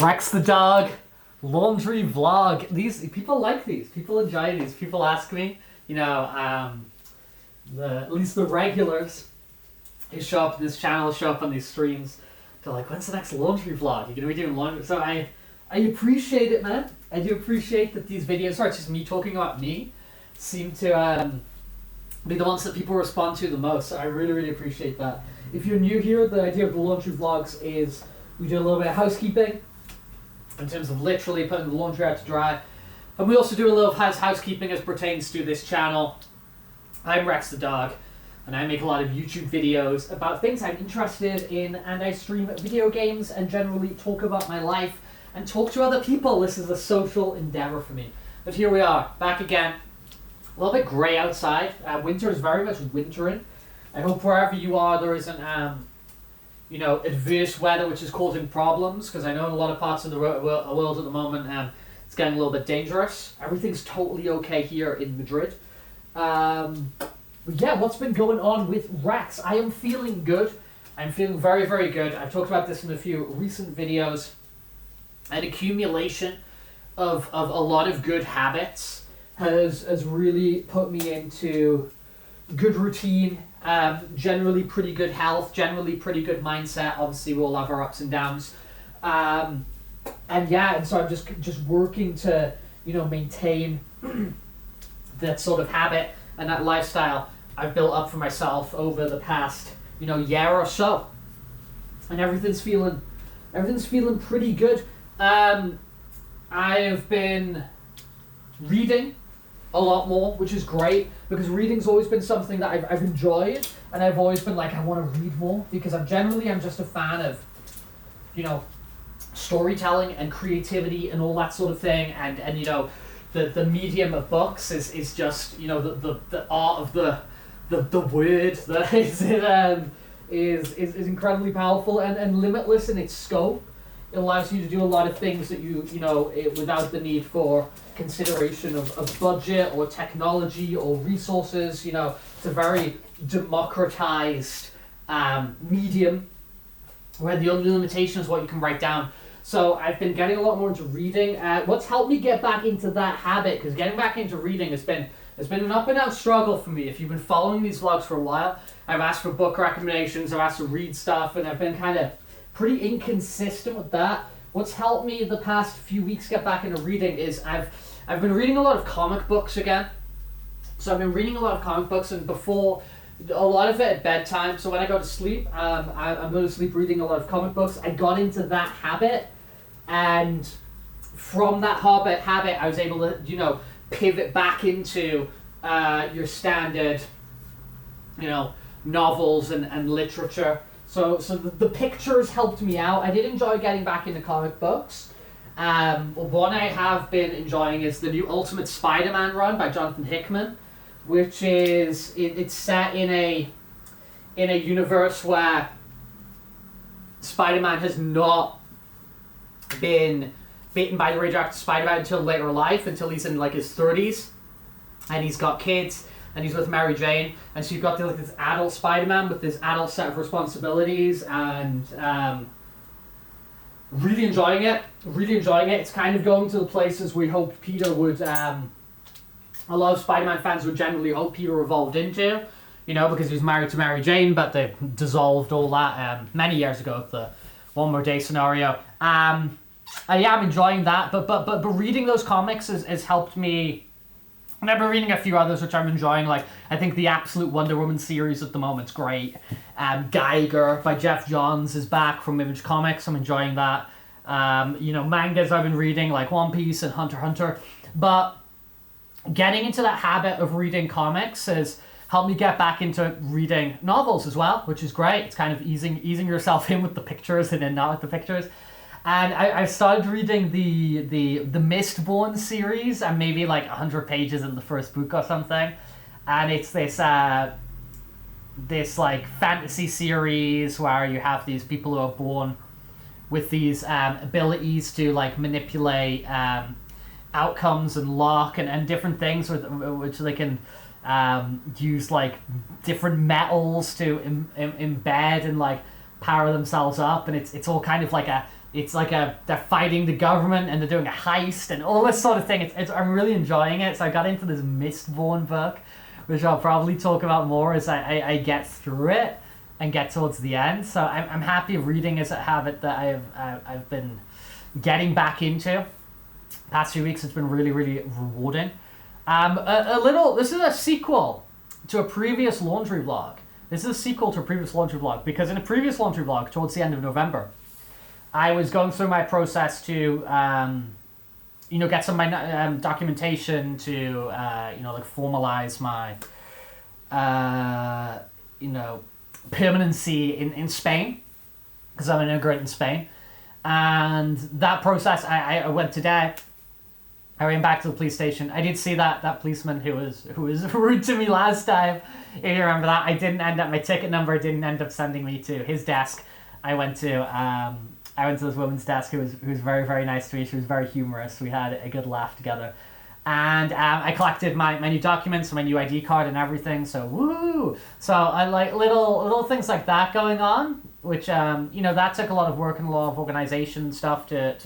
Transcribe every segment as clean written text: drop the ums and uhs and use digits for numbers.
Rex the dog, laundry vlog. These people like these. People enjoy these. People ask me, at least the regulars who show up in this channel, show up on these streams. They're like, when's the next laundry vlog? You're gonna be doing laundry. So I appreciate it, man. I do appreciate that these videos, it's just me talking about me, seem to be the ones that people respond to the most. So I really, really appreciate that. If you're new here, the idea of the laundry vlogs is we do a little bit of housekeeping in terms of literally putting the laundry out to dry. And we also do a little housekeeping as pertains to this channel. I'm Rex the dog, and I make a lot of YouTube videos about things I'm interested in, and I stream video games and generally talk about my life and talk to other people. This is a social endeavor for me. But here we are, back again. A little bit grey outside. Winter is very much wintering. I hope wherever you are there isn't, adverse weather which is causing problems, because I know in a lot of parts of the world at the moment it's getting a little bit dangerous. Everything's totally okay here in Madrid. But yeah, what's been going on with Rex? I am feeling good. I'm feeling very, very good. I've talked about this in a few recent videos. An accumulation of a lot of good habits has really put me into good routine, generally pretty good health, generally pretty good mindset. Obviously, we all have our ups and downs. And so I'm just working to, maintain that sort of habit and that lifestyle I've built up for myself over the past, year or so. And everything's feeling pretty good. I have been reading a lot more, which is great, because reading's always been something that I've enjoyed, and I've always been like, I want to read more, because I'm just a fan of, storytelling and creativity and all that sort of thing, and the medium of books is just, the art of the word that is incredibly powerful and limitless in its scope. It allows you to do a lot of things that without the need for consideration of budget or technology or resources. It's a very democratized medium where the only limitation is what you can write down. So I've been getting a lot more into reading. What's helped me get back into that habit, because getting back into reading has been an up and down struggle for me. If you've been following these vlogs for a while, I've asked for book recommendations, I've asked to read stuff, and I've been kind of pretty inconsistent with that. What's helped me the past few weeks get back into reading is I've been reading a lot of comic books again. So I've been reading a lot of comic books, and before, a lot of it at bedtime. So when I go to sleep, I'm going to sleep reading a lot of comic books. I got into that habit, and from that habit, I was able to, pivot back into your standard, novels and literature. So the pictures helped me out. I did enjoy getting back into comic books. One I have been enjoying is the new Ultimate Spider-Man run by Jonathan Hickman, which is it's set in a universe where Spider-Man has not been bitten by the radioactive Spider-Man until later in life, until he's in like his 30s, and he's got kids. And he's with Mary Jane, and so you've got this adult Spider-Man with this adult set of responsibilities, and really enjoying it. It's kind of going to the places we hoped Peter would, a lot of Spider-Man fans would generally hope Peter evolved into, because he was married to Mary Jane, but they dissolved all that many years ago, the One More Day scenario. I'm enjoying that, but reading those comics has helped me. And I've been reading a few others which I'm enjoying, like I think the Absolute Wonder Woman series at the moment's great. Geiger by Jeff Johns is back from Image Comics. I'm enjoying that. Mangas I've been reading like One Piece and Hunter x Hunter. But getting into that habit of reading comics has helped me get back into reading novels as well, which is great. It's kind of easing yourself in with the pictures and then not with the pictures. And I started reading the Mistborn series. I'm maybe like 100 pages in the first book or something, and it's this like fantasy series where you have these people who are born with these abilities to like manipulate outcomes and luck and different things which they can use like different metals to embed and like power themselves up, and it's all kind of like a it's like they're fighting the government and they're doing a heist and all this sort of thing. I'm really enjoying it. So I got into this Mistborn book, which I'll probably talk about more as I get through it and get towards the end. So I'm happy reading as a habit that I've been getting back into. Past few weeks it's been really, really rewarding. This is a sequel to a previous laundry vlog. This is a sequel to a previous laundry vlog because in a previous laundry vlog towards the end of November, I was going through my process to, get some of my documentation to, formalize my, permanency in Spain, because I'm an immigrant in Spain. And that process, I went today. I ran back to the police station. I did see that policeman who was rude to me last time. If you remember that, my ticket number didn't end up sending me to his desk. I went to this woman's desk who was very, very nice to me. She was very humorous. We had a good laugh together. And I collected my new documents, my new ID card and everything. So, woo! So I like little things like that going on, which, that took a lot of work and a lot of organization stuff to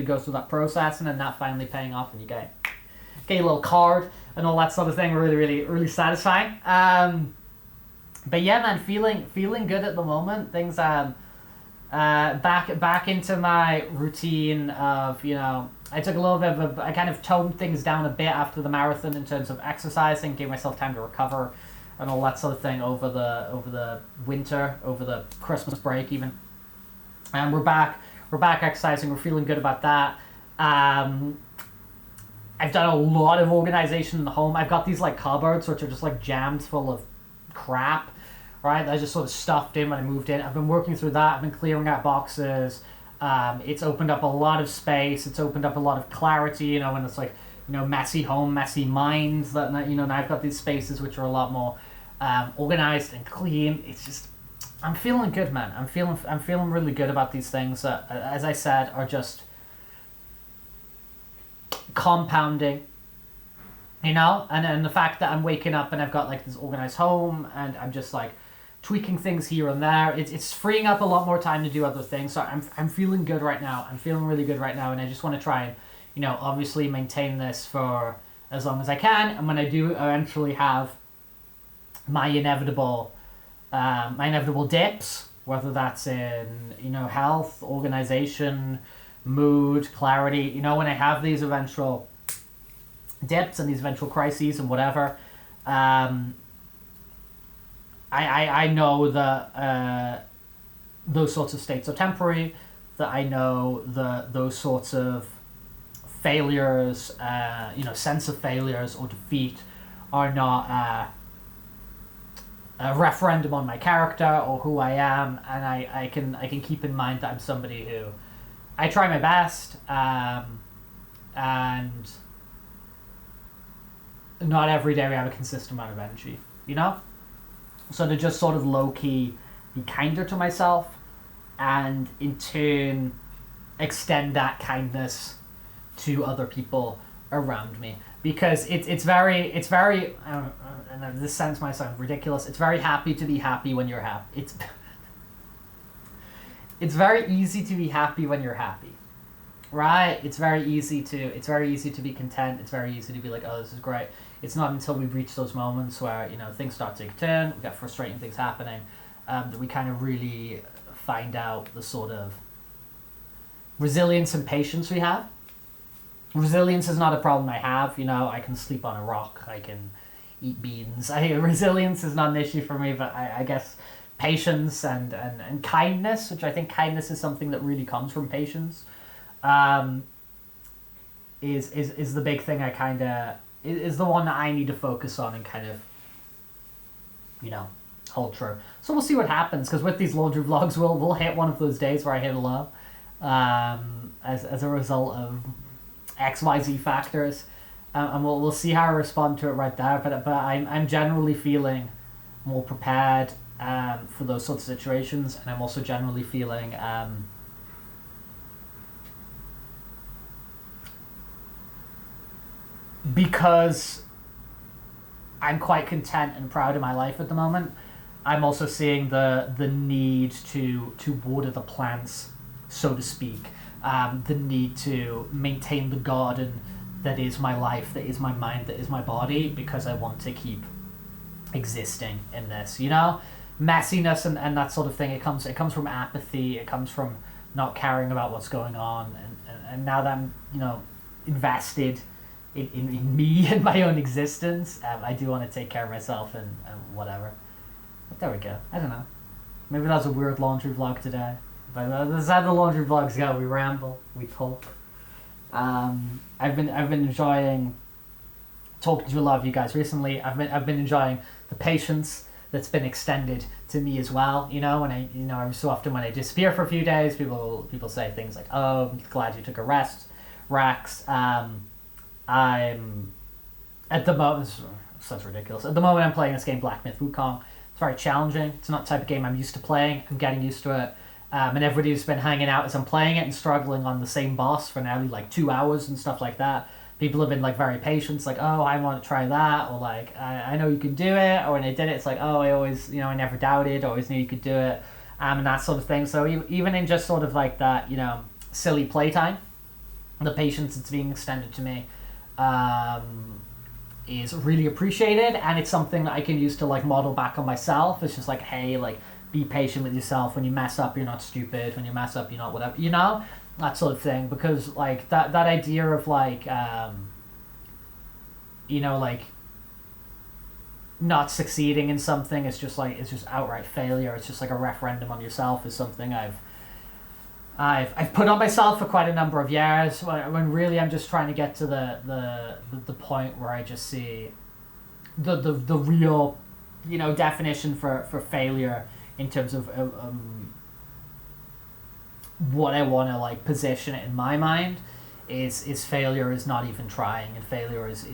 go through that process. And then that finally paying off and you get a little card and all that sort of thing. Really, really, really satisfying. But yeah, man, feeling good at the moment. Things, back into my routine of, I took a little bit of I kind of toned things down a bit after the marathon in terms of exercising, gave myself time to recover and all that sort of thing over the winter, over the Christmas break even. And we're back exercising, we're feeling good about that. I've done a lot of organization in the home. I've got these like cupboards which are just like jammed full of crap. Right, I just sort of stuffed in when I moved in. I've been working through that. I've been clearing out boxes. It's opened up a lot of space. It's opened up a lot of clarity. When it's like, messy home, messy minds. That now I've got these spaces which are a lot more organized and clean. It's just, I'm feeling good, man. I'm feeling really good about these things that, as I said, are just compounding. And the fact that I'm waking up and I've got like this organized home and I'm just like tweaking things here and there. It's freeing up a lot more time to do other things. So I'm feeling good right now. I'm feeling really good right now, and I just want to try and obviously maintain this for as long as I can. And when I do eventually have my inevitable dips, whether that's in health, organization, mood, clarity. When I have these eventual dips and these eventual crises and whatever, I know that those sorts of states are temporary, that I know that those sorts of failures, sense of failures or defeat are not a referendum on my character or who I am, and I can keep in mind that I'm somebody who I try my best, and not every day we have a consistent amount of energy, So to just sort of low-key be kinder to myself and in turn extend that kindness to other people around me. Because it's very and this sentence might sound ridiculous, it's very happy to be happy when you're happy. It's very easy to be happy when you're happy. Right? It's very easy to be content. It's very easy to be like, oh, this is great. It's not until we reach those moments where, things start to take a turn, we get frustrating things happening, that we kind of really find out the sort of resilience and patience we have. Resilience is not a problem I have, I can sleep on a rock, I can eat beans. Resilience is not an issue for me, but I guess patience and kindness, which I think kindness is something that really comes from patience, is the big thing is the one that I need to focus on and kind of, hold true. So we'll see what happens, because with these laundry vlogs, we'll hit one of those days where I hit a low, as a result of XYZ factors, and we'll see how I respond to it right there. But I'm generally feeling more prepared for those sorts of situations, and I'm also generally feeling because I'm quite content and proud of my life at the moment, I'm also seeing the need to water the plants so to speak. The need to maintain the garden that is my life, that is my mind, that is my body, because I want to keep existing in this, you know? Messiness and that sort of thing, it comes from apathy, it comes from not caring about what's going on, and now that I'm, you know, invested in me and my own existence, I do want to take care of myself and whatever. But there we go. I don't know. Maybe that's a weird laundry vlog today. But that's how the laundry vlogs go. We ramble, we talk. I've been enjoying talking to a lot of you guys recently. I've been enjoying the patience that's been extended to me as well. You know, when every so often when I disappear for a few days, people say things like, "Oh, I'm glad you took a rest, Rax." I'm at the moment. This sounds ridiculous. At the moment, I'm playing this game, Black Myth Wukong. It's very challenging. It's not the type of game I'm used to playing. I'm getting used to it. And everybody who's been hanging out as I'm playing it and struggling on the same boss for nearly like 2 hours and stuff like that. People have been like very patient. It's like, oh, I want to try that, or like, I know you can do it. Or when I did it, it's like, oh, I always, I never doubted, always knew you could do it, and that sort of thing. So even in just sort of like that, silly playtime, the patience that's being extended to me is really appreciated, and it's something that I can use to like model back on myself. It's just like, hey, like, be patient with yourself. When you mess up, you're not stupid. When you mess up, you're not whatever, that sort of thing. Because like that idea of like like not succeeding in something is just like, it's just outright failure. It's just like a referendum on yourself is something I've put on myself for quite a number of years, when really I'm just trying to get to the point where I just see the real definition for failure in terms of what I want to like position it in my mind is failure is not even trying, and failure is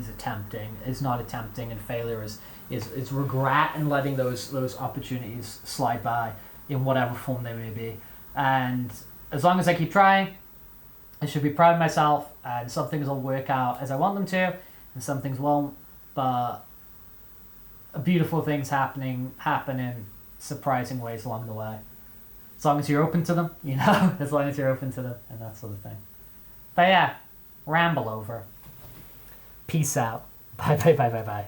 not attempting, and failure is regret and letting those opportunities slide by in whatever form they may be. And as long as I keep trying, I should be proud of myself, and some things will work out as I want them to, and some things won't, but beautiful things happen in surprising ways along the way. As long as you're open to them, as long as you're open to them, and that sort of thing. But yeah, ramble over. Peace out. Bye, bye, bye, bye, bye.